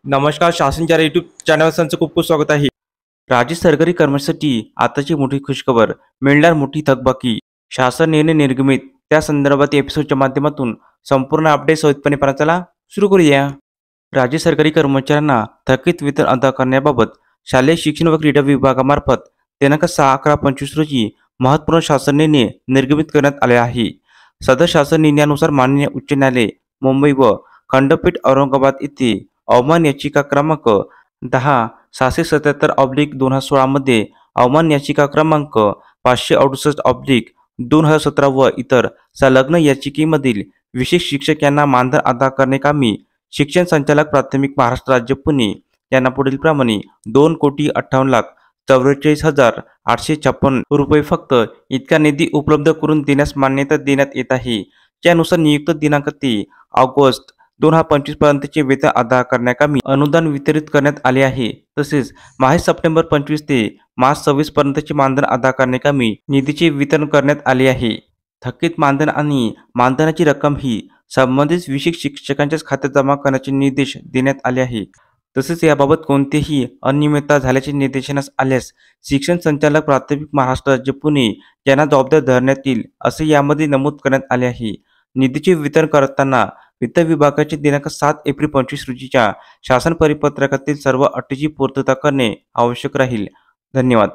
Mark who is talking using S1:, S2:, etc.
S1: नमस्कार. शासनच्या यूट्यूब चॅनलवर तुमचं खूप खूप स्वागत आहे. राज्य सरकारी कर्मचाऱ्यांसाठी आताची मोठी खुशखबर, मिळणार मोठी थकबाकी. शासन निर्णय निर्गमित त्या संदर्भात एपिसोडच्या माध्यमातून संपूर्ण अपडेट सहितपणे पाहण्याला चला सुरू करूया. राज्य सरकारी कर्मचाऱ्यांना थकीत वेतन अदा करण्याबाबत शालेय शिक्षण व क्रीडा विभागामार्फत दिनांक 6/11/25 रोजी महत्त्वपूर्ण शासन निर्णय निर्गमित करण्यात आले आहे. सदर शासन निर्णयानुसार माननीय उच्च न्यायालय मुंबई व खंडपीठ औरंगाबाद येथे अवमान याचिका क्रमांक 10/677/2016 मध्ये अवमान याचिका क्रमांक 568/2017 व इतर संलग्न याचिकेमधील विशेष शिक्षक यांना मानधन अदा करण्याकामी शिक्षण संचालक प्राथमिक महाराष्ट्र राज्य पुणे यांना पुढीलप्रमाणे 2,58,44,856 रुपये फक्त इतका निधी उपलब्ध करून देण्यास मान्यता देण्यात येत आहे. त्यानुसार नियुक्त दिनांक ते ऑगस्ट 2025 पर्यंतचे वेतन अदा करण्याकामी अनुदान वितरित करण्यात आले आहे. तसेच माहे सप्टेंबर 25 ते मार्च 26 पर्यंतचे मानधन अदा करण्याकामी निधीचे वितरण करण्यात आले आहे. थकीत मानधन आणि मानधनाची रक्कम ही संबंधित विशेष शिक्षकांच्याच खात्यात जमा करण्याचे निर्देश देण्यात आले आहे. तसेच याबाबत कोणतीही अनियमितता झाल्याचे निदर्शनास आल्यास शिक्षण संचालक प्राथमिक महाराष्ट्र राज्य पुणे यांना जबाबदार धरण्यात येईल, असे यामध्ये नमूद करण्यात आले आहे. निधीचे वितरण करताना वित्त विभागाचे दिनांक 7/एप्रिल/25 रोजीच्या शासन परिपत्रकातील सर्व अटीची पूर्तता करणे आवश्यक राहील. धन्यवाद.